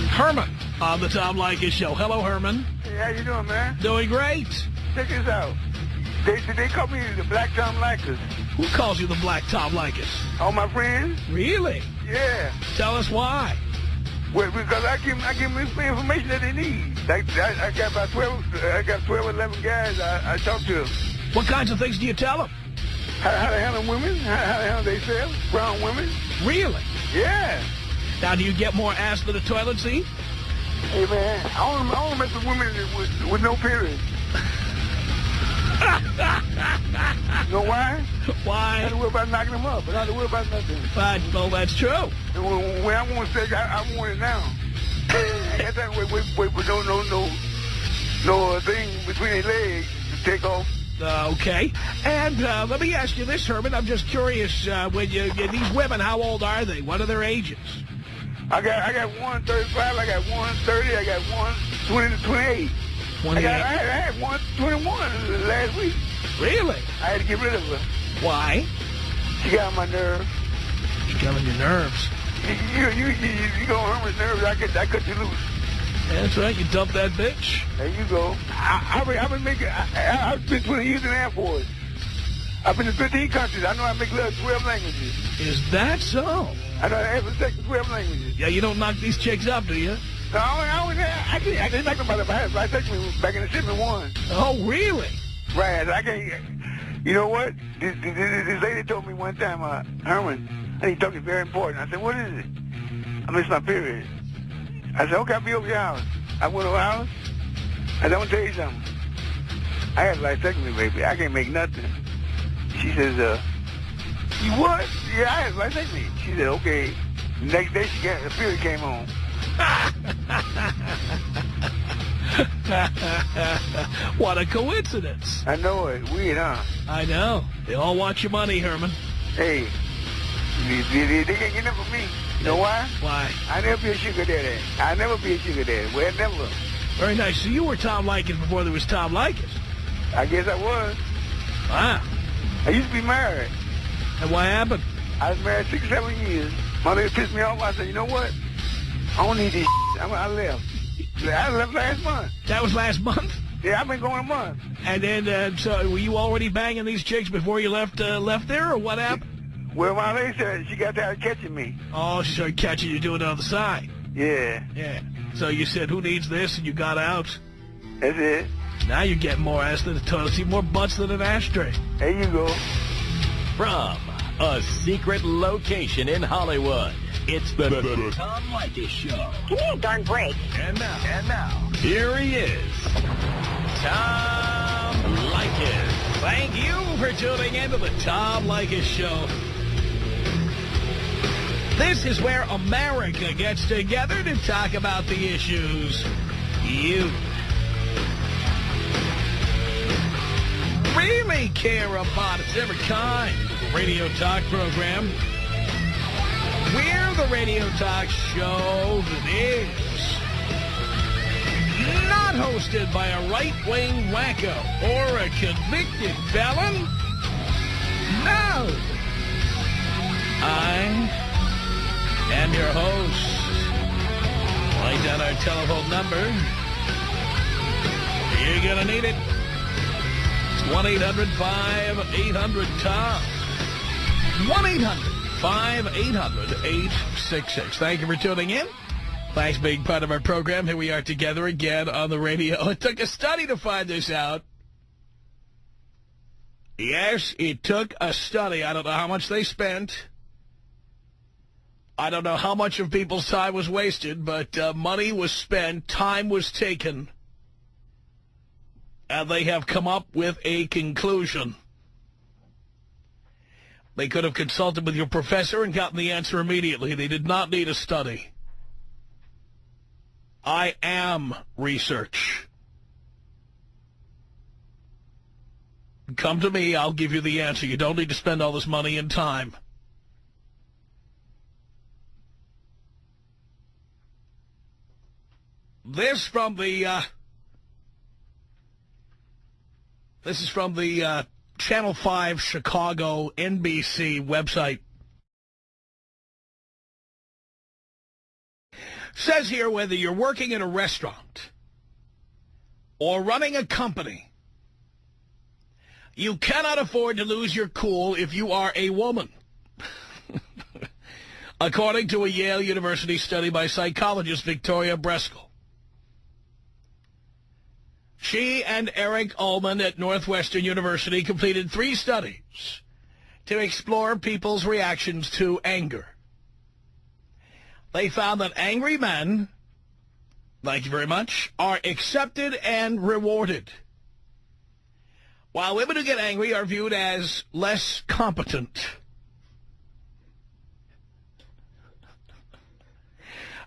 Herman on the Tom Leykis Show. Hello, Herman. Hey, how you doing, man? Doing great. Check this out. They call me the Black Tom Leykis. Who calls you the Black Tom Leykis? All my friends. Really? Yeah. Tell us why. Well, because I give them information that they need. I got about 12, 11 guys I talk to. What kinds of things do you tell them? How to handle women, how to handle themselves, brown women. Really? Yeah. Now, do you get more ass than a toilet seat? Hey, man, I only mess with women with no period. You know why? Why? I don't have to worry about knocking them up. I don't have to worry about nothing. Well, that's true. And when I want sex, I want it now. I got that with no thing between their legs to take off. Okay. And let me ask you this, Herman. I'm just curious, when these women, how old are they? What are their ages? I got one 35, I got one 30, I got one 20 to 28. 28. I had one 21 last week. Really? I had to get rid of her. Why? She got on my nerves. She got on your nerves. You go on Herman's nerves, I cut you loose. That's right, you dump that bitch. There you go. I've been 20 years in the Air Force. I've been to 15 countries. I know I make love 12 languages. Is that so? I know I have sex 12 languages. Yeah, you don't knock these chicks up, do you? No, I didn't knock them up. I had sex with them back in the 71. Oh, really? Right. I can't. You know what? This lady told me one time, Herman, I need to talk to you very important. I said, what is it? I missed my period. I said, okay, I'll be over your house. I went over her house. I said, I'm going to tell you something. I had life sex with me, baby. I can't make nothing. She says, you what? Yeah, I had life sex with me. She said, okay. The next day, the period came on. What a coincidence. I know it. Weird, huh? I know. They all want your money, Herman. Hey, they can't get enough of me. You know why? Why? I never be a sugar daddy. I never be a sugar daddy. Well, never. Very nice. So you were Tom Leykis before there was Tom Leykis. I guess I was. Wow. I used to be married. And what happened? I was married 6, 7 years. My lady pissed me off. I said, you know what? I don't need this shit. I left. I left last month. That was last month? Yeah, I've been going a month. And then, so were you already banging these chicks before you left there, or what happened? Well, my lady said she got tired of catching me. Oh, she started catching you doing it on the side. Yeah. Yeah. So you said, who needs this? And you got out. That's it. Now you're getting more ass than a toilet seat, more butts than an ashtray. There you go. From a secret location in Hollywood, it's the Tom Leykis Show. Give me a darn break. And now, here he is, Tom Leykis. Thank you for tuning in to the Tom Leykis Show. This is where America gets together to talk about the issues you really care about. It's every kind of radio talk program. We're the radio talk show that is not hosted by a right-wing wacko or a convicted felon. No. I am your host. Write down our telephone number. You're going to need it. It's 1-800-5800-TOM. 1-800-5800-866. Thank you for tuning in. Thanks for being part of our program. Here we are together again on the radio. It took a study to find this out. Yes, it took a study. I don't know how much they spent. I don't know how much of people's time was wasted, but money was spent, time was taken, and they have come up with a conclusion. They could have consulted with your professor and gotten the answer immediately. They did not need a study. I am research. Come to me, I'll give you the answer. You don't need to spend all this money and time. This is from the Channel 5 Chicago NBC website. Says here, whether you're working in a restaurant or running a company, you cannot afford to lose your cool if you are a woman. According to a Yale University study by psychologist Victoria Breskel. She and Eric Ullman at Northwestern University completed 3 studies to explore people's reactions to anger. They found that angry men, thank you very much, are accepted and rewarded, while women who get angry are viewed as less competent.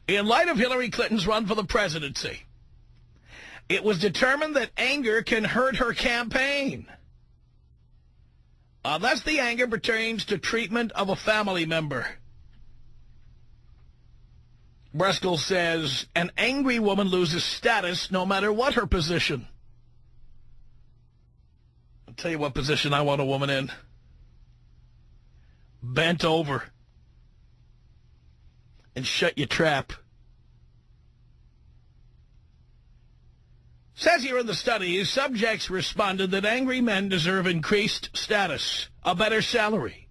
In light of Hillary Clinton's run for the presidency, it was determined that anger can hurt her campaign, unless the anger pertains to treatment of a family member. Breskel says an angry woman loses status no matter what her position. I'll tell you what position I want a woman in. Bent over. And shut your trap. Says here in the study, subjects responded that angry men deserve increased status, a better salary,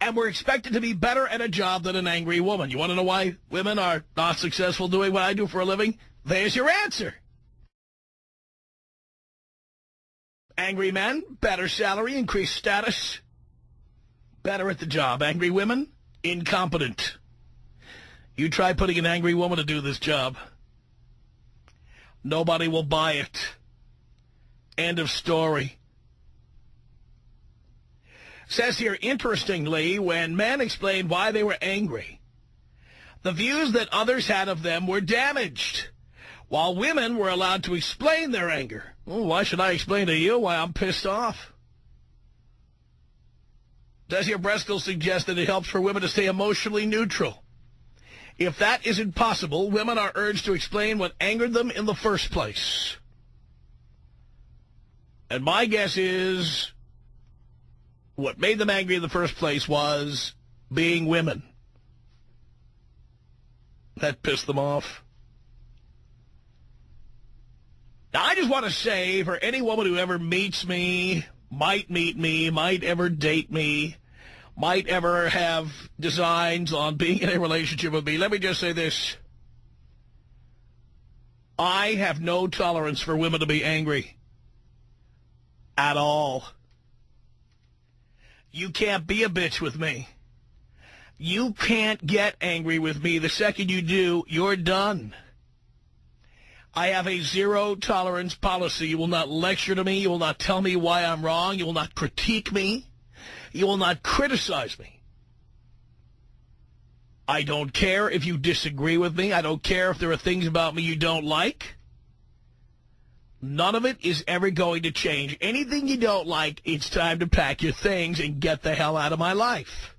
and were expected to be better at a job than an angry woman. You want to know why women are not successful doing what I do for a living? There's your answer. Angry men, better salary, increased status, better at the job. Angry women, incompetent. You try putting an angry woman to do this job. Nobody will buy it. End of story. Says here, interestingly, when men explained why they were angry, the views that others had of them were damaged, while women were allowed to explain their anger. Well, why should I explain to you why I'm pissed off? Does here Breskel suggest that it helps for women to stay emotionally neutral? If that isn't possible, women are urged to explain what angered them in the first place. And my guess is what made them angry in the first place was being women. That pissed them off. Now, I just want to say, for any woman who ever meets me, might meet me, might ever date me, might ever have designs on being in a relationship with me, let me just say this. I have no tolerance for women to be angry. At all. You can't be a bitch with me. You can't get angry with me. The second you do, you're done. I have a zero-tolerance policy. You will not lecture to me. You will not tell me why I'm wrong. You will not critique me. You will not criticize me. I don't care if you disagree with me. I don't care if there are things about me you don't like. None of it is ever going to change. Anything you don't like, it's time to pack your things and get the hell out of my life.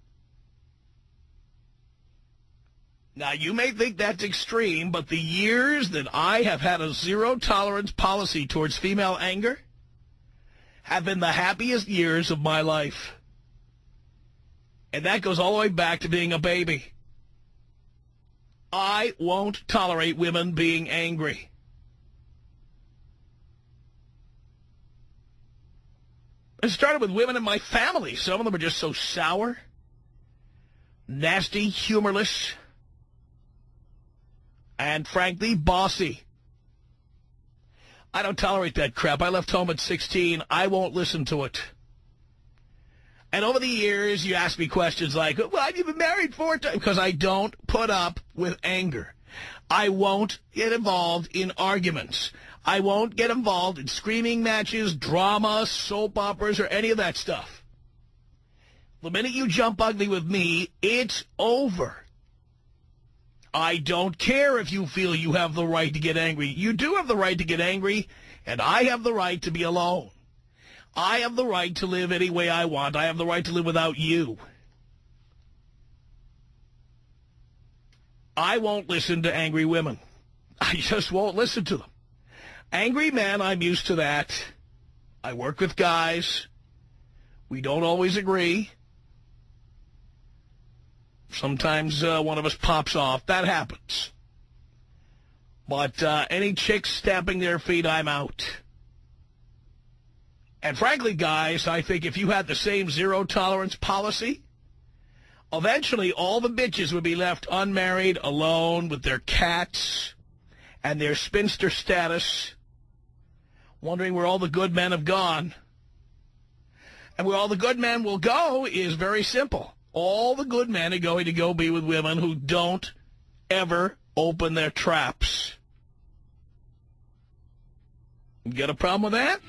Now, you may think that's extreme, but the years that I have had a zero-tolerance policy towards female anger have been the happiest years of my life. And that goes all the way back to being a baby. I won't tolerate women being angry. It started with women in my family. Some of them are just so sour, nasty, humorless, and frankly, bossy. I don't tolerate that crap. I left home at 16. I won't listen to it. And over the years, you ask me questions like, well, I've been married 4 times. Because I don't put up with anger. I won't get involved in arguments. I won't get involved in screaming matches, drama, soap operas, or any of that stuff. The minute you jump ugly with me, it's over. I don't care if you feel you have the right to get angry. You do have the right to get angry, and I have the right to be alone. I have the right to live any way I want. I have the right to live without you. I won't listen to angry women. I just won't listen to them. Angry men, I'm used to that. I work with guys. We don't always agree. Sometimes one of us pops off. That happens. But any chicks stamping their feet, I'm out. And frankly, guys, I think if you had the same zero-tolerance policy, eventually all the bitches would be left unmarried, alone, with their cats and their spinster status, wondering where all the good men have gone. And where all the good men will go is very simple. All the good men are going to go be with women who don't ever open their traps. You got a problem with that?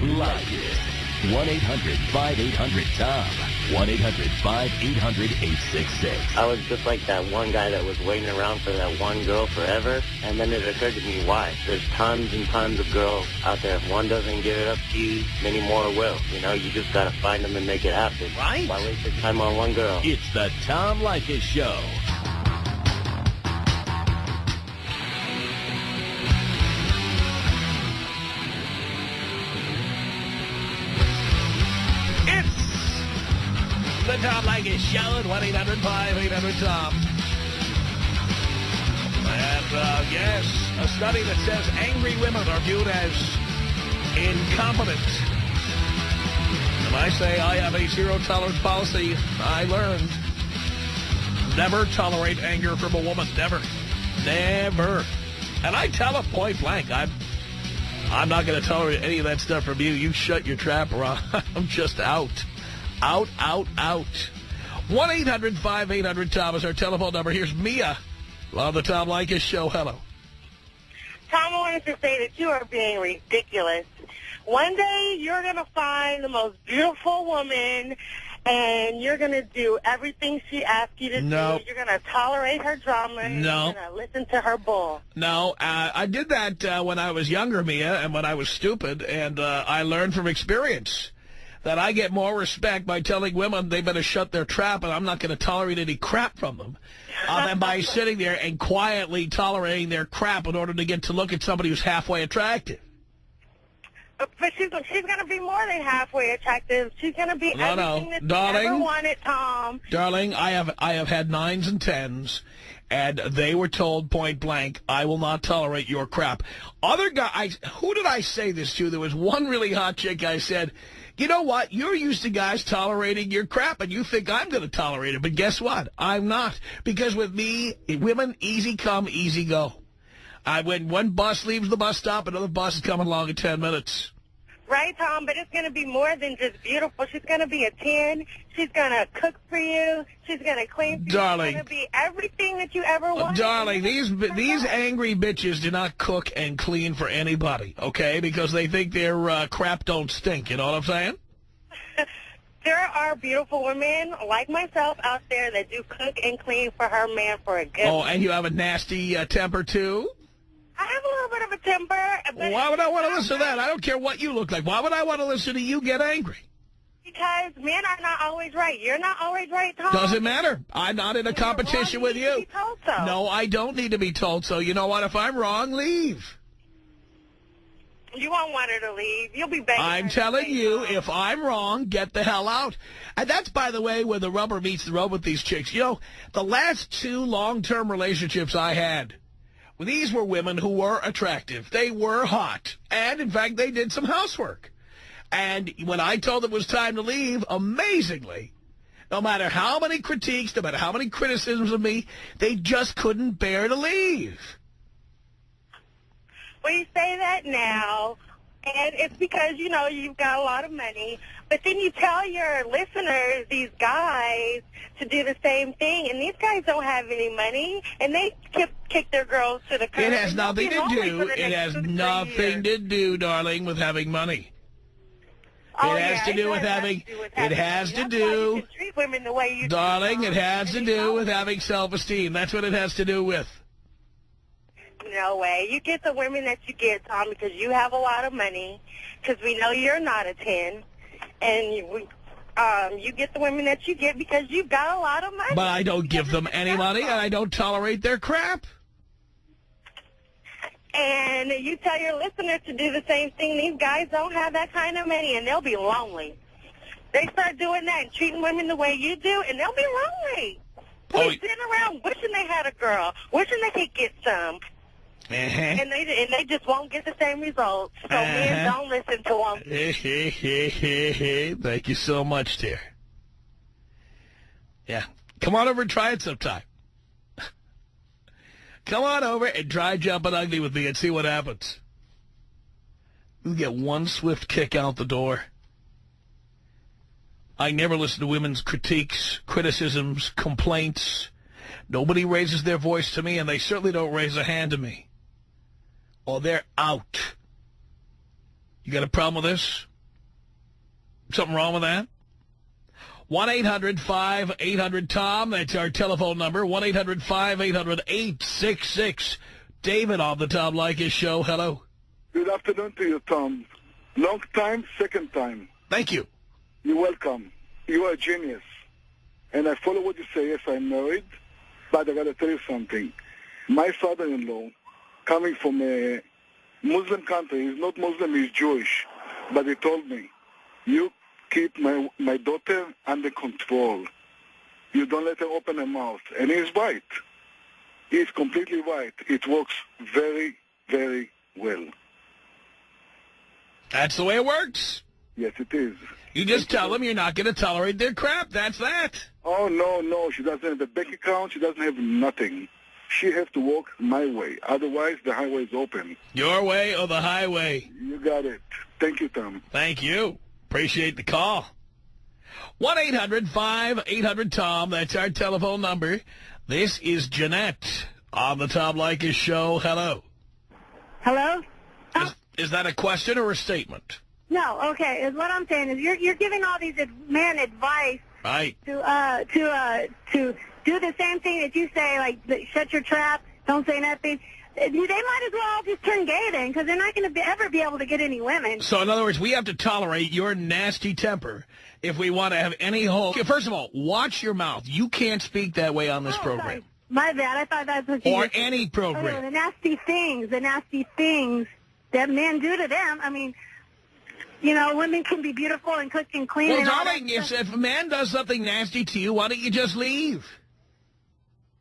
Like it. 1-800-5800-TOM. 1-800-5800-866. I was just like that one guy that was waiting around for that one girl forever, and then it occurred to me why. There's tons and tons of girls out there. If one doesn't give it up to you, many more will. You know, you just got to find them and make it happen. Right. Why waste your time on one girl? It's the Tom Leykis Show. The Tom Leykis Show at 1-800-5800-TOM. And, yes, a study that says angry women are viewed as incompetent. And I say I have a zero-tolerance policy. I learned. Never tolerate anger from a woman. Never. Never. And I tell her point blank, I'm not going to tolerate any of that stuff from you. You shut your trap, or I'm just out. Out, out, out. 1-800-5800-TOM is our telephone number. Here's Mia on the Tom Leykis Show. Hello. Tom, I wanted to say that you are being ridiculous. One day you're going to find the most beautiful woman, and you're going to do everything she asks you to do. You're going to tolerate her drama. And you're going to listen to her bull. No, I did that when I was younger, Mia, and when I was stupid, and I learned from experience that I get more respect by telling women they better shut their trap and I'm not going to tolerate any crap from them than by sitting there and quietly tolerating their crap in order to get to look at somebody who's halfway attractive. But she's going to be more than halfway attractive. She's going to be everything that you ever wanted, Tom. Darling, I have had 9s and 10s, and they were told point blank, I will not tolerate your crap. Other guys, who did I say this to? There was one really hot chick I said, you know what? You're used to guys tolerating your crap, and you think I'm going to tolerate it. But guess what? I'm not. Because with me, women, easy come, easy go. When one bus leaves the bus stop, another bus is coming along in 10 minutes. Right, Tom, but it's going to be more than just beautiful. She's going to be a 10. She's going to cook for you. She's going to clean for you. Darling. She's going to be everything that you ever wanted. Darling, these angry bitches do not cook and clean for anybody, okay? Because they think their crap don't stink, you know what I'm saying? There are beautiful women like myself out there that do cook and clean for her man for a good and you have a nasty temper, too? I have a little bit of a temper. But why would I want to listen to that? I don't care what you look like. Why would I want to listen to you get angry? Because men are not always right. You're not always right, Tom. Doesn't matter. I'm not in a competition with you. To be told so. No, I don't need to be told so. You know what? If I'm wrong, leave. You won't want her to leave. You'll be begging I'm telling you, if I'm wrong, get the hell out. And that's, by the way, where the rubber meets the road with these chicks. You know, the last 2 long-term relationships I had, these were women who were attractive. They were hot. And, in fact, they did some housework. And when I told them it was time to leave, amazingly, no matter how many critiques, no matter how many criticisms of me, they just couldn't bear to leave. Well, you say that now, and it's because, you know, you've got a lot of money. But then you tell your listeners, these guys, to do the same thing. And these guys don't have any money, and they kick their girls to the curb. It has nothing to do. It has nothing to do, darling, with having money. Oh, it has to do with having. It has to do. Treat women the way you darling, it has to do with having self-esteem. That's what it has to do with. No way. You get the women that you get, Tom, because you have a lot of money, because we know you're not a 10. And you get the women that you get because you've got a lot of money. But I don't give them any money, and I don't tolerate their crap. and you tell your listeners to do the same thing. These guys don't have that kind of money, and they'll be lonely. They start doing that and treating women the way you do, and they'll be lonely. They're sitting around wishing they had a girl, wishing they could get some. And they just won't get the same results. So men, don't listen to them. Thank you so much, dear. Yeah. Come on over and try it sometime. Come on over and try jumping ugly with me and see what happens. You'll get one swift kick out the door. I never listen to women's critiques, criticisms, complaints. Nobody raises their voice to me, and they certainly don't raise a hand to me. Or they're out. You got a problem with this? Something wrong with that? 1-800-5800-TOM. That's our telephone number. 1-800-5800-866. David on the Tom Leykis Show. Hello. Good afternoon to you, Tom. Long time, second time. Thank you. You're welcome. You are a genius. And I follow what you say. Yes, I'm married. But I got to tell you something. My father-in-law, coming from a Muslim country, he's not Muslim, he's Jewish. But he told me, you keep my daughter under control. You don't let her open her mouth. And he's right. He's completely right. It works very, very well. That's the way it works. Yes, it is. You just tell them you're not going to tolerate their crap. That's that. Oh, no. She doesn't have a bank account. She doesn't have nothing. She has to walk my way. Otherwise, the highway is open. Your way or the highway? You got it. Thank you, Tom. Thank you. Appreciate the call. 1-800-5800-TOM. That's our telephone number. This is Jeanette on the Tom Leykis Show. Hello. Hello? Is that a question or a statement? No, okay. Is what I'm saying is you're giving all these men advice Right. to do the same thing that you say, like shut your trap, don't say nothing. They might as well just turn gay then, because they're not going to ever be able to get any women. So in other words, we have to tolerate your nasty temper if we want to have any hope. First of all, watch your mouth. You can't speak that way on this program. Sorry. My bad. I thought that's what you or were any program. Oh, the nasty things that men do to them. I mean, you know, women can be beautiful and cook and clean. Well, and all darling, that if a man does something nasty to you, why don't you just leave?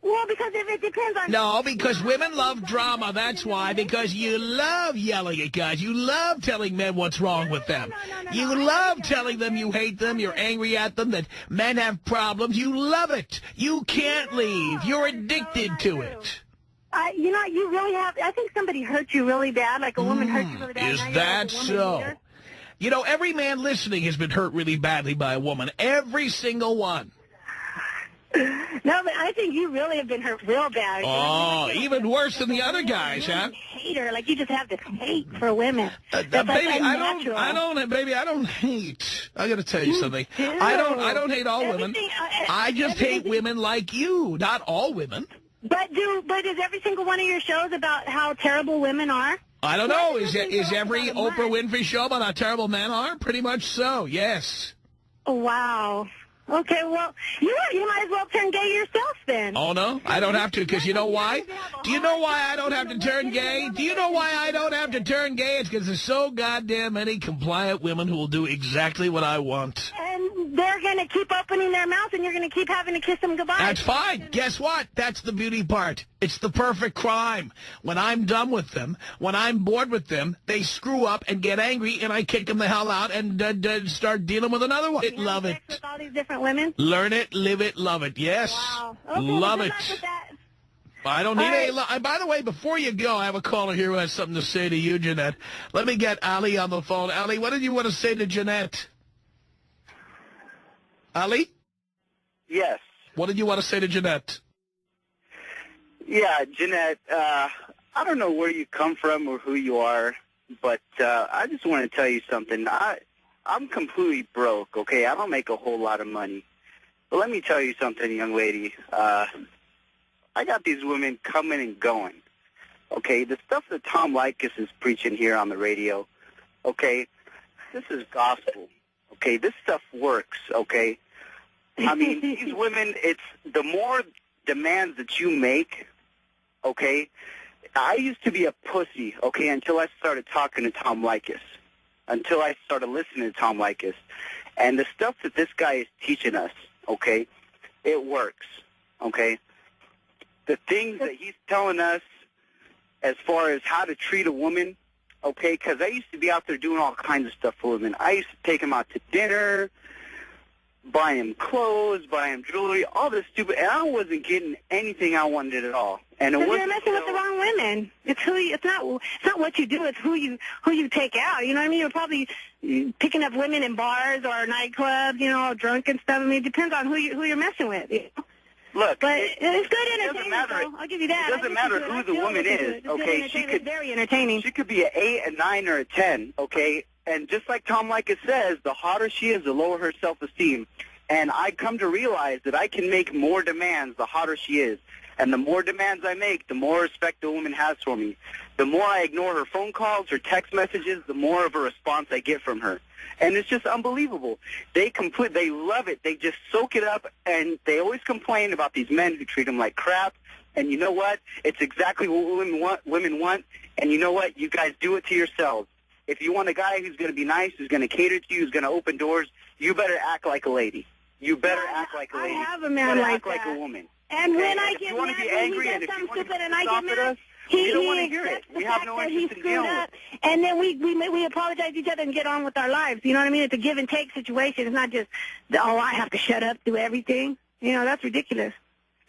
Well, because if it depends on... No, because women love drama. That's why. Because you love yelling at guys. You love telling men what's wrong with them. You love telling them you hate them. You're angry at them, that men have problems. You love it. You can't leave. You're addicted to it. You know, you really have... I think somebody hurt you really bad, like a woman hurt you really bad. Is that so? You know, every man listening has been hurt really badly by a woman. Every single one. No, but I think you really have been hurt real bad. Oh, even worse than the other guys, huh? Hater, like you just have this hate for women. Baby, I don't hate. I got to tell you something. I don't hate all women. I just hate women like you, not all women. But is every single one of your shows about how terrible women are? I don't know. Is every Oprah Winfrey show about how terrible men are? Pretty much so, yes. Oh, wow. Okay, well, you might as well turn gay yourself then. Oh, no? I don't have to, because you know why? Do you know why I don't have to turn gay? Do you know why I don't have to turn gay? It's because there's so goddamn many compliant women who will do exactly what I want. And they're going to keep opening their mouth, and you're going to keep having to kiss them goodbye. That's fine. Guess what? That's the beauty part. It's the perfect crime. When I'm done with them, when I'm bored with them, they screw up and get angry, and I kick them the hell out and start dealing with another one. Love it. With all these different women? Learn it, live it, love it. Yes. Wow. Okay, love well, it. good luck with that. I don't need any... By the way, before you go, I have a caller here who has something to say to you, Jeanette. Let me get Ali on the phone. Ali, what did you want to say to Jeanette? Ali? Yes. What did you want to say to Jeanette? Yeah, Jeanette, I don't know where you come from or who you are, but I just want to tell you something. I'm completely broke, okay? I don't make a whole lot of money. But let me tell you something, young lady. I got these women coming and going, okay? The stuff that Tom Leykis is preaching here on the radio, okay, this is gospel, okay? This stuff works, okay? I mean, these women, it's the more demands that you make, okay, I used to be a pussy, okay, until I started talking to Tom Leykis, until I started listening to Tom Leykis. And the stuff that this guy is teaching us, okay, it works, okay? The things that he's telling us as far as how to treat a woman, okay, because I used to be out there doing all kinds of stuff for women. I used to take them out to dinner, buy him clothes, buy him jewelry, all this stupid, and I wasn't getting anything I wanted at all. And it wasn't you're messing with the wrong women. It's who you, it's not what you do. It's who you take out. You know what I mean? You're probably picking up women in bars or nightclubs, you know, drunk and stuff. I mean, it depends on who you're messing with. You know? Look, but it's good entertainment. I'll give you that. It doesn't matter who the woman is. Okay, she could very entertaining. She could be an 8, a 9, or a 10. Okay, and just like Tom Leykis says, the hotter she is, the lower her self-esteem. And I come to realize that I can make more demands the hotter she is. And the more demands I make, the more respect the woman has for me. The more I ignore her phone calls, her text messages, the more of a response I get from her. And it's just unbelievable. They love it. They just soak it up, and they always complain about these men who treat them like crap. And you know what? It's exactly what women want. And you know what? You guys do it to yourselves. If you want a guy who's going to be nice, who's going to cater to you, who's going to open doors, you better act like a lady. You better act like a lady. I have a man like act that. like a woman. And okay? when I if get you want mad, to be angry, when and he if does you something want to stupid and I get at mad, us, we don't want to hear it. We have no interest in dealing with it. And then we apologize to each other and get on with our lives. You know what I mean? It's a give and take situation. It's not just, I have to shut up, do everything. You know, that's ridiculous.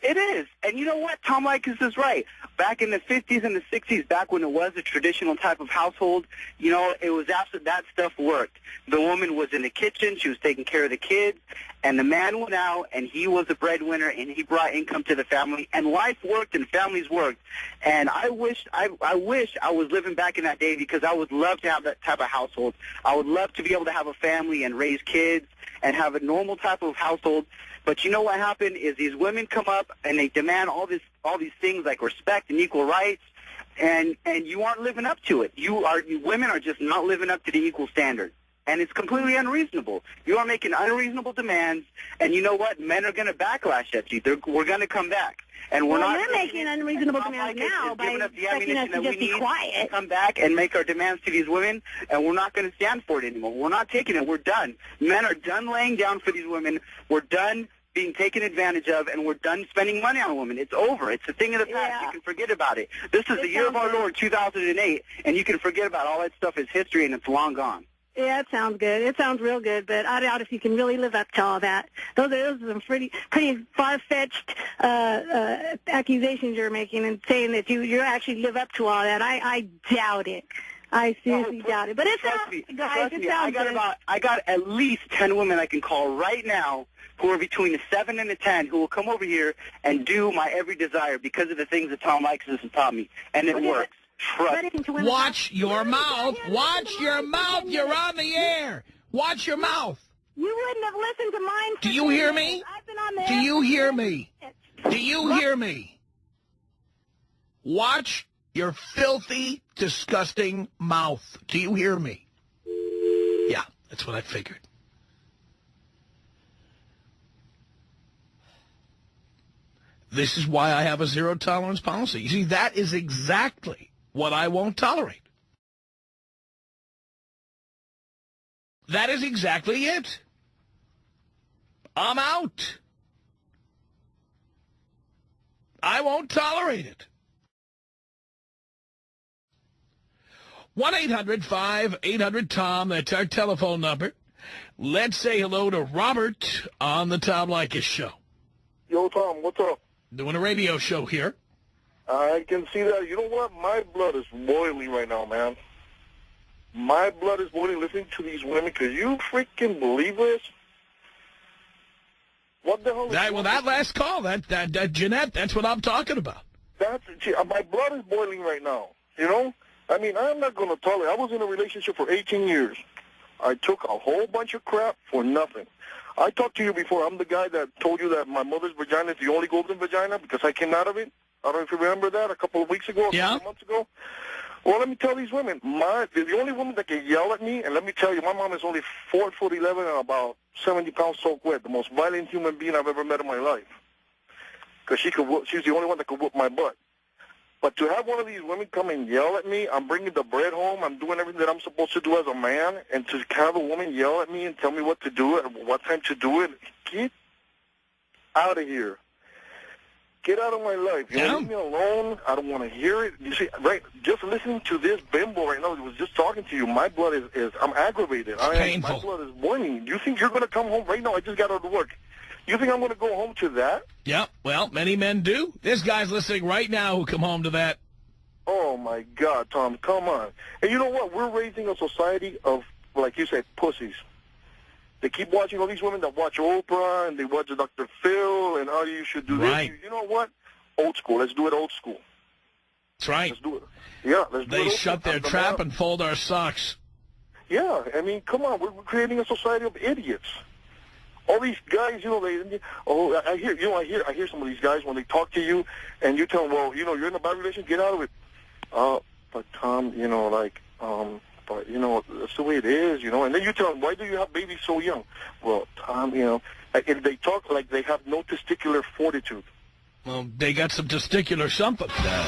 It is. And you know what? Tom Leykis is right. Back in the 50s and the 60s, back when it was a traditional type of household, you know, it was after that stuff worked. The woman was in the kitchen. She was taking care of the kids. And the man went out, and he was a breadwinner, and he brought income to the family. And life worked, and families worked. And I wish I was living back in that day, because I would love to have that type of household. I would love to be able to have a family and raise kids and have a normal type of household. But you know what happened is these women come up and they demand all these things like respect and equal rights, and you aren't living up to it. Women are just not living up to the equal standard, and it's completely unreasonable. You are making unreasonable demands, and you know what? Men are going to backlash at you. We're going to come back, and we're not. They're making unreasonable demands now by expecting us to just be quiet. To come back and make our demands to these women, and we're not going to stand for it anymore. We're not taking it. We're done. Men are done laying down for these women. We're done being taken advantage of, and we're done spending money on women. It's over. It's a thing of the past. Yeah. You can forget about it. This is the year of our Lord, 2008, and you can forget about all that stuff. It's history, and it's long gone. Yeah, it sounds good. It sounds real good, but I doubt if you can really live up to all that. Those are some pretty far-fetched accusations you're making, and saying that you actually live up to all that. I doubt it. I seriously doubt it. But it sounds good. I got at least 10 women I can call right now who are between the 7 and the 10 who will come over here and do my every desire because of the things that Tom Leykis has taught me. And it works. Trust. Watch your mouth. Watch your mouth. You're on the air. Watch your mouth. You wouldn't have listened to mine. Do you hear me? I've been on the air. Do you hear me? Do you hear me? Watch your filthy, disgusting mouth. Do you hear me? Yeah, that's what I figured. This is why I have a zero-tolerance policy. You see, that is exactly what I won't tolerate. That is exactly it. I'm out. I won't tolerate it. 1-800-5800-TOM. That's our telephone number. Let's say hello to Robert on the Tom Leykis Show. Yo, Tom, what's up? Doing a radio show here. I can see that. You know what? My blood is boiling right now, man. My blood is boiling listening to these women. Could you freaking believe this? What the hell is that last call, that Jeanette, that's what I'm talking about. My blood is boiling right now, you know? I mean, I'm not going to tolerate. I was in a relationship for 18 years. I took a whole bunch of crap for nothing. I talked to you before. I'm the guy that told you that my mother's vagina is the only golden vagina because I came out of it. I don't know if you remember that a couple of weeks ago, a couple of months ago. Well, let me tell these women, the only woman that can yell at me, and let me tell you, my mom is only 4'11" and about 70 pounds soaked wet, the most violent human being I've ever met in my life. Because she's the only one that could whoop my butt. But to have one of these women come and yell at me, I'm bringing the bread home, I'm doing everything that I'm supposed to do as a man, and to have a woman yell at me and tell me what to do and what time to do it, get out of here. Get out of my life. You leave me alone. I don't want to hear it. You see, right, just listening to this bimbo right now, I was just talking to you, my blood is I'm aggravated. Painful. My blood is boiling. You think you're going to come home right now? I just got out of work. You think I'm going to go home to that? Yeah, well, many men do. This guy's listening right now who come home to that. Oh, my God, Tom, come on. And you know what? We're raising a society of, like you said, pussies. They keep watching all these women that watch Oprah, and they watch Dr. Phil, and how you should do this. You know what? Old school. Let's do it old school. That's right. Let's do it. Yeah, let's do it. They shut their trap and fold our socks. Yeah, I mean, come on. We're creating a society of idiots. All these guys, you know, I hear some of these guys when they talk to you, and you tell them, well, you know, you're in a bad relationship, get out of it. But Tom, you know, like, but, you know, that's the way it is, you know. And then you tell them, why do you have babies so young? Well, Tom, you know, and they talk like they have no testicular fortitude. Well, they got some testicular something. Tom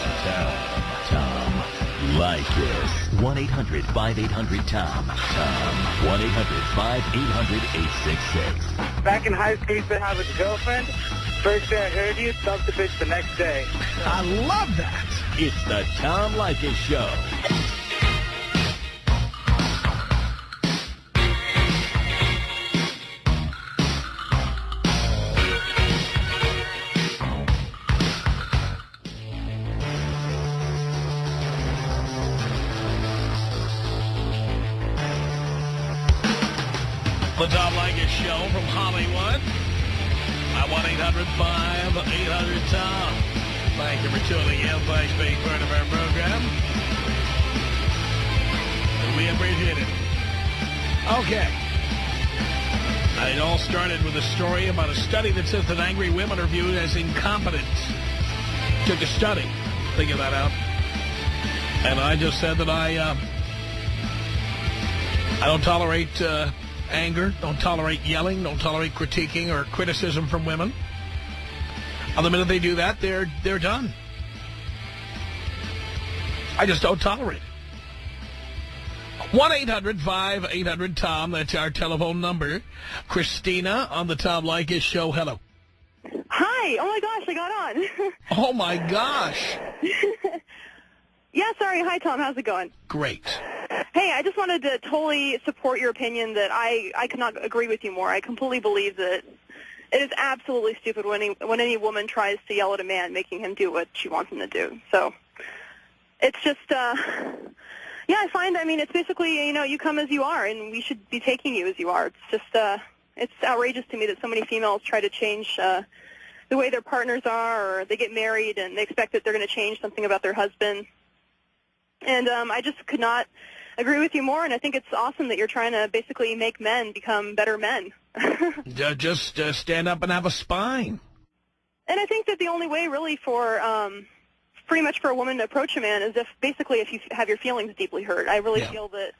Leykis. 1-800-5800-TOM. Tom. 1-800-5800-866. Back in high school, you used to have a girlfriend. First day I heard you, dumped the bitch the next day. I love that. It's the Tom Leykis Show. The Tom Leykis Show from Hollywood. At 1-800-5800-TOM. Thank you for tuning in. Thanks for being part of our program. We appreciate it. Okay. It all started with a story about a study that says that angry women are viewed as incompetent. Took a study. Figure that out. And I just said that I don't tolerate anger, don't tolerate yelling, don't tolerate critiquing or criticism from women. And the minute they do that, they're done. I just don't tolerate it. 1-800-5800-TOM, that's our telephone number. Christina on the Tom Leykis Show, hello. Hi, oh my gosh, I got on. Oh my gosh. Yeah, sorry, hi Tom, how's it going? Great. Hey, I just wanted to totally support your opinion that I could not agree with you more. I completely believe that it is absolutely stupid when any woman tries to yell at a man, making him do what she wants him to do. So it's just, yeah, I find, I mean, it's basically, you know, you come as you are, and we should be taking you as you are. It's just, it's outrageous to me that so many females try to change the way their partners are, or they get married and they expect that they're going to change something about their husband. And I just could not agree with you more, and I think it's awesome that you're trying to basically make men become better men. Just stand up and have a spine. And I think that the only way really for pretty much for a woman to approach a man is if you have your feelings deeply hurt. I really feel that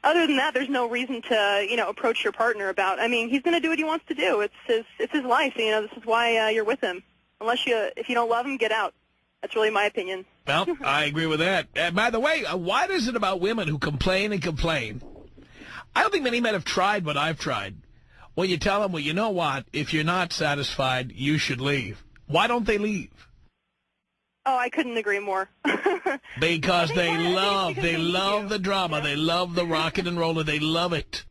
other than that, there's no reason to, you know, approach your partner about, I mean, he's going to do what he wants to do. It's his life, you know, this is why you're with him. If you don't love him, get out. That's really my opinion. Well, I agree with that. By the way, why is it about women who complain and complain? I don't think many men have tried what I've tried. When you tell them, well, you know what? If you're not satisfied, you should leave. Why don't they leave? Oh, I couldn't agree more. Because they love the drama. They love the rocket and roller. They love it.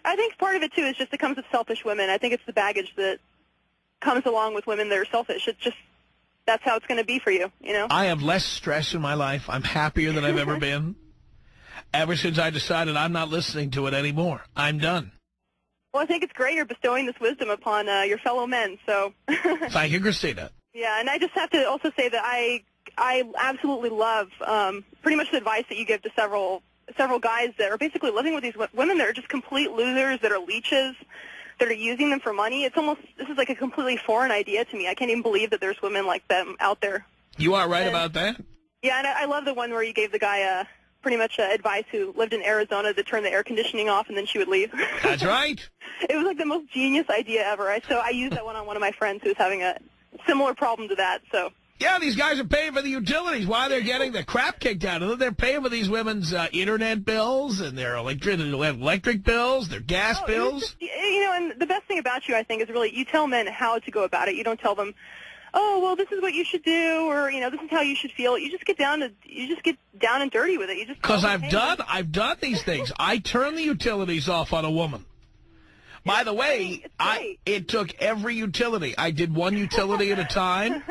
I think part of it, too, is just it comes with selfish women. I think it's the baggage that comes along with women that are selfish. It's just, that's how it's going to be for you, you know? I have less stress in my life. I'm happier than I've ever been. Ever since I decided I'm not listening to it anymore. I'm done. Well, I think it's great you're bestowing this wisdom upon your fellow men, so. Thank you, Christina. Yeah, and I just have to also say that I absolutely love pretty much the advice that you give to several guys that are basically living with these women that are just complete losers, that are leeches, that are using them for money. This is like a completely foreign idea to me. I can't even believe that there's women like them out there. You are right about that. Yeah, and I love the one where you gave the guy pretty much advice who lived in Arizona to turn the air conditioning off and then she would leave. That's right. It was like the most genius idea ever. So I used that one on one of my friends who was having a similar problem to that. So Yeah, these guys are paying for the utilities. Why they're getting the crap kicked out of them? They're paying for these women's internet bills and their electric bills, their gas bills. And the best thing about you, I think, is really you tell men how to go about it. You don't tell them, oh, well, this is what you should do, or this is how you should feel. You just get down and dirty with it. Because I've done these things. I turn the utilities off on a woman. By the way, it took every utility. I did one utility at a time,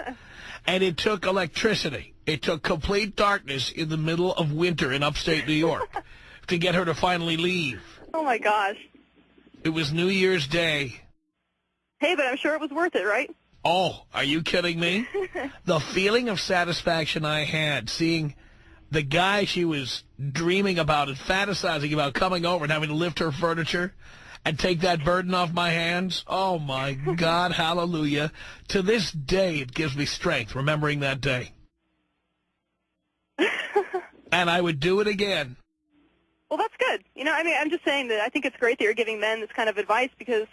and it took electricity. It took complete darkness in the middle of winter in upstate New York to get her to finally leave. Oh, my gosh. It was New Year's Day. Hey, but I'm sure it was worth it, right? Oh, are you kidding me? The feeling of satisfaction I had seeing the guy she was dreaming about and fantasizing about coming over and having to lift her furniture and take that burden off my hands. Oh, my God, hallelujah. To this day, it gives me strength, remembering that day. And I would do it again. Well, that's good. I'm just saying that I think it's great that you're giving men this kind of advice because,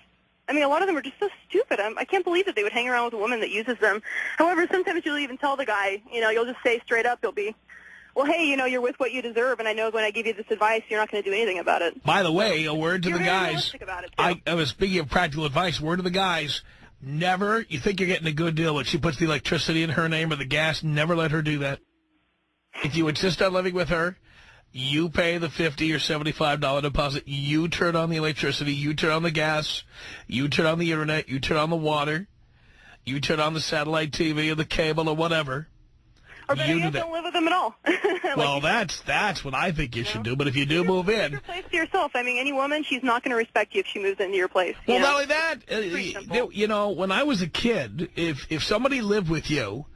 a lot of them are just so stupid. I can't believe that they would hang around with a woman that uses them. However, sometimes you'll even tell the guy, you'll just say straight up, you'll be, well, hey, you're with what you deserve, and I know when I give you this advice, you're not going to do anything about it. By the way, a word to the guys. About it, I was speaking of practical advice, word to the guys. Never, you think you're getting a good deal when she puts the electricity in her name or the gas, never let her do that. If you insist on living with her, you pay the $50 or $75 deposit. You turn on the electricity. You turn on the gas. You turn on the internet. You turn on the water. You turn on the satellite TV or the cable or whatever. Or better yet, don't live with them at all. Well, that's what I think you should do. But if you do move in, your place to yourself. Any woman, she's not going to respect you if she moves into your place. Well, not only that, when I was a kid, if somebody lived with you,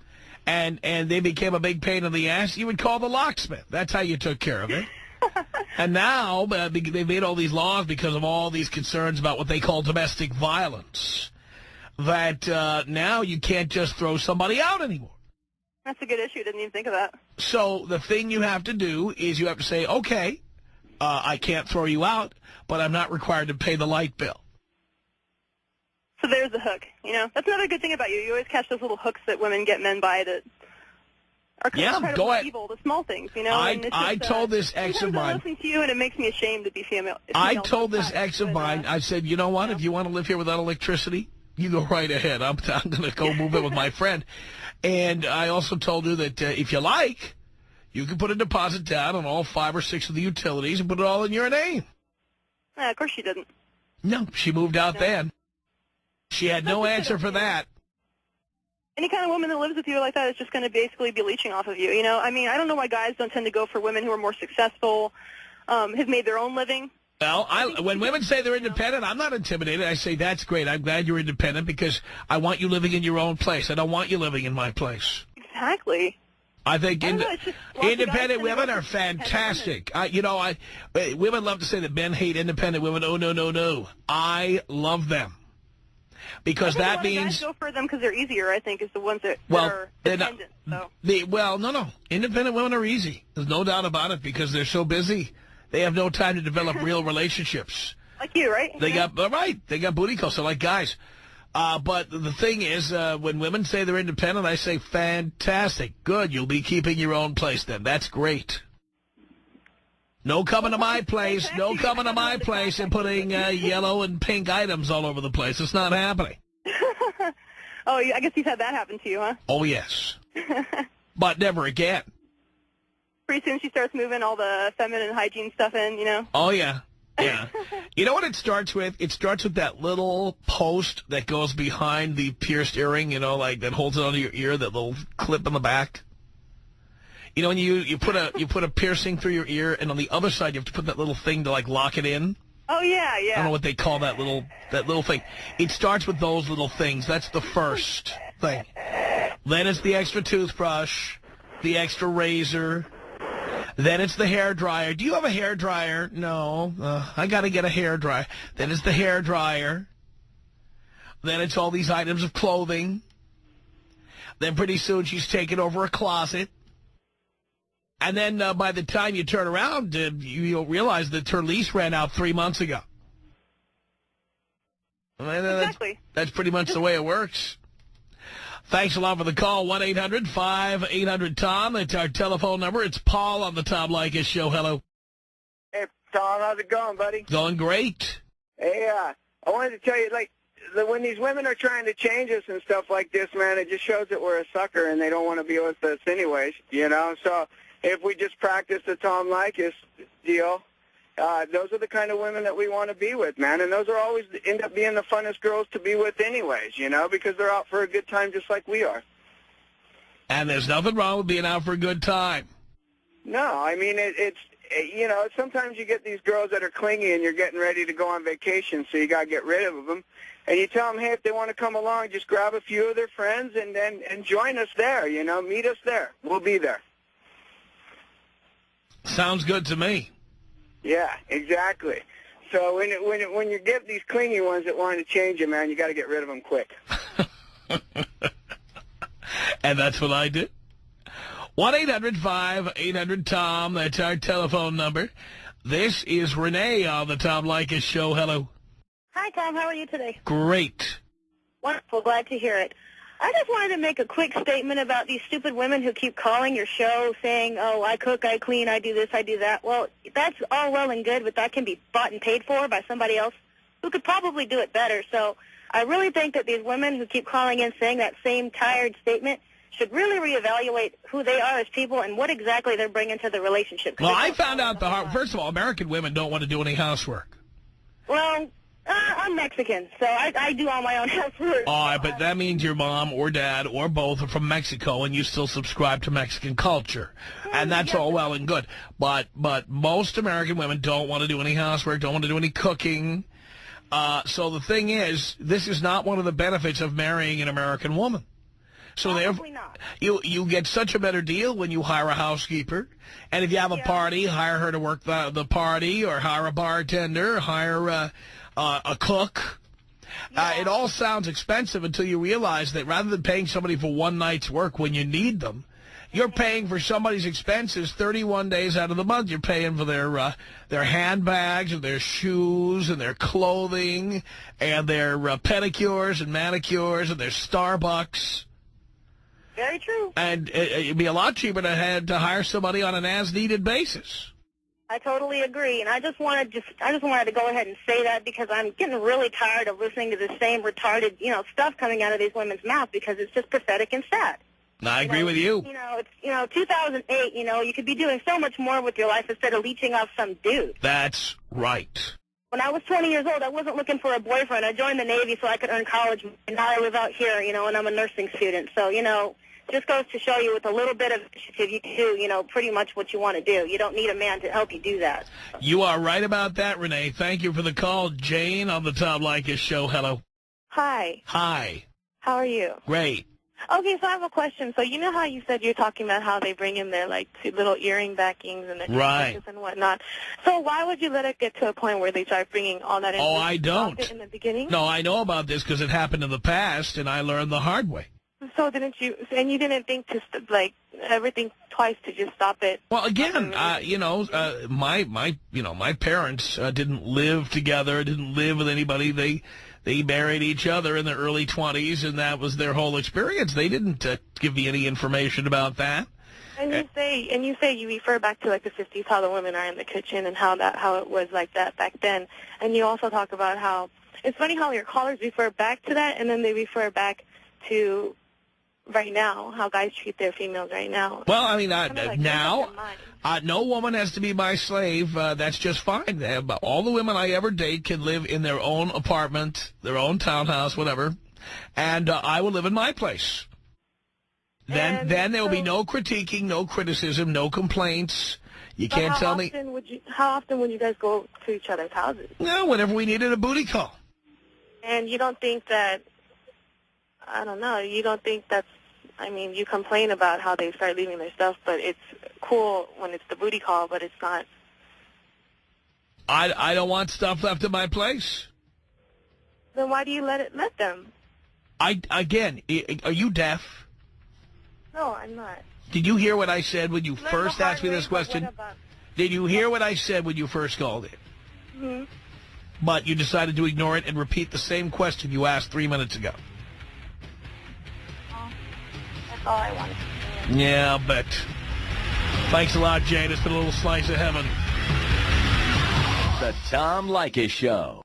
and they became a big pain in the ass, you would call the locksmith. That's how you took care of it. And now they made all these laws because of all these concerns about what they call domestic violence, that now you can't just throw somebody out anymore. That's a good issue. Didn't even think of that. So the thing you have to do is you have to say, okay, I can't throw you out, but I'm not required to pay the light bill. So there's the hook. That's another good thing about you. You always catch those little hooks that women get men by that are go ahead. evil, the small things, I told this ex of mine. I listen to you, and it makes me ashamed to be female. I told this ex of mine, I said, you know what, if you want to live here without electricity, you go right ahead. I'm going to go move in with my friend. And I also told her that if you like, you can put a deposit down on all 5 or 6 of the utilities and put it all in your name. Of course she didn't. No, she moved out then. She had no answer for that. Any kind of woman that lives with you like that is just going to basically be leeching off of you. I don't know why guys don't tend to go for women who are more successful, have made their own living. Well, when women say they're independent, I'm not intimidated. I say, that's great. I'm glad you're independent because I want you living in your own place. I don't want you living in my place. Exactly. I think independent women are fantastic. Women love to say that men hate independent women. Oh, no, no, no. I love them. Because that means... guys go for them because they're easier, I think, is the ones that are dependent. No. Independent women are easy. There's no doubt about it because they're so busy. They have no time to develop real relationships. Like you, right? They got booty calls, so like guys. But the thing is, when women say they're independent, I say, fantastic, good. You'll be keeping your own place then. That's great. No coming to my place. No coming to my place and putting yellow and pink items all over the place. It's not happening. Oh, I guess you've had that happen to you, huh? Oh, yes. But never again. Pretty soon she starts moving all the feminine hygiene stuff in, Oh, yeah. Yeah. You know what it starts with? It starts with that little post that goes behind the pierced earring, like that holds it onto your ear, that little clip in the back. When you put a piercing through your ear, and on the other side you have to put that little thing to, lock it in. Oh, yeah, yeah. I don't know what they call that little thing. It starts with those little things. That's the first thing. Then it's the extra toothbrush, the extra razor. Then it's the hair dryer. Do you have a hair dryer? No. I got to get a hair dryer. Then it's the hair dryer. Then it's all these items of clothing. Then pretty soon she's taking over a closet. And then by the time you turn around, you'll realize that her lease ran out 3 months ago. Exactly. That's pretty much the way it works. Thanks a lot for the call. 1-800-5800-TOM. That's our telephone number. It's Paul on the Tom Leykis Show. Hello. Hey, Tom, how's it going, buddy? Going great. Hey, I wanted to tell you, like, when these women are trying to change us and stuff like this, man, it just shows that we're a sucker and they don't want to be with us anyways, you know? So if we just practice the Tom Leykis deal, those are the kind of women that we want to be with, man. And those are always end up being the funnest girls to be with anyways, you know, because they're out for a good time just like we are. And there's nothing wrong with being out for a good time. No, I mean, it's you know, sometimes you get these girls that are clingy and you're getting ready to go on vacation, so you got to get rid of them. And you tell them, hey, if they want to come along, just grab a few of their friends and join us there, you know, meet us there. We'll be there. Sounds good to me. Yeah, exactly. So when you get these clingy ones that want to change you, man, you got to get rid of them quick. And that's what I did. 1-800-5800-TOM. That's our telephone number. This is Renee on the Tom Leykis Show. Hello. Hi, Tom. How are you today? Great. Wonderful. Glad to hear it. I just wanted to make a quick statement about these stupid women who keep calling your show saying, oh, I cook, I clean, I do this, I do that. Well, that's all well and good, but that can be bought and paid for by somebody else who could probably do it better. So I really think that these women who keep calling in saying that same tired statement should really reevaluate who they are as people and what exactly they're bringing to the relationship. Well, I found out first of all, American women don't want to do any housework. Well, I'm Mexican, so I do all my own housework. Oh, but that means your mom or dad or both are from Mexico and you still subscribe to Mexican culture. And that's all well and good. But most American women don't want to do any housework, don't want to do any cooking. So the thing is, this is not one of the benefits of marrying an American woman. So Probably not. You get such a better deal when you hire a housekeeper. And if you have a party, hire her to work the party, or hire a bartender, hire a cook. It all sounds expensive until you realize that rather than paying somebody for one night's work when you need them, you're paying for somebody's expenses 31 days out of the month. You're paying for their handbags and their shoes and their clothing and their pedicures and manicures and their Starbucks. Very true. And it'd be a lot cheaper to hire somebody on an as-needed basis. I totally agree, and I just wanted to go ahead and say that because I'm getting really tired of listening to the same retarded, stuff coming out of these women's mouths because it's just pathetic and sad. I agree with you. It's 2008. You could be doing so much more with your life instead of leeching off some dude. That's right. When I was 20 years old, I wasn't looking for a boyfriend. I joined the Navy so I could earn college, and now I live out here, and I'm a nursing student. So, just goes to show you with a little bit of initiative, you can do, pretty much what you want to do. You don't need a man to help you do that. You are right about that, Renee. Thank you for the call. Jane on the Tom Leykis Show. Hello. Hi. Hi. How are you? Great. Okay, so I have a question. So you know how you said you're talking about how they bring in their, little earring backings and their necklaces and whatnot. So why would you let it get to a point where they start bringing all that in? Oh, I don't. In the beginning? No, I know about this because it happened in the past, and I learned the hard way. So didn't you think to, everything twice to just stop it? Well, again, my parents didn't live together, didn't live with anybody. They married each other in their early 20s, and that was their whole experience. They didn't give me any information about that. And you say you refer back to the 50s, how the women are in the kitchen and how it was like that back then. And you also talk about how it's funny how your callers refer back to that, and then they refer back to right now, how guys treat their females right now. Well, I mean, now, no woman has to be my slave. That's just fine. All the women I ever date can live in their own apartment, their own townhouse, whatever, and I will live in my place. Then there will be no critiquing, no criticism, no complaints. You can't tell me. How often would you guys go to each other's houses? No, whenever we needed a booty call. And you don't think that, I don't know, you don't think that's, you complain about how they start leaving their stuff, but it's cool when it's the booty call, but it's not. I don't want stuff left in my place. Then why do you let them? Again, are you deaf? No, I'm not. Did you hear what I said when you first asked me this question? Did you hear what I said when you first called in? Mm-hmm. But you decided to ignore it and repeat the same question you asked 3 minutes ago. That's all I wanted. Yeah, I'll bet. Thanks a lot, Jane. It's been a little slice of heaven. The Tom Leykis Show.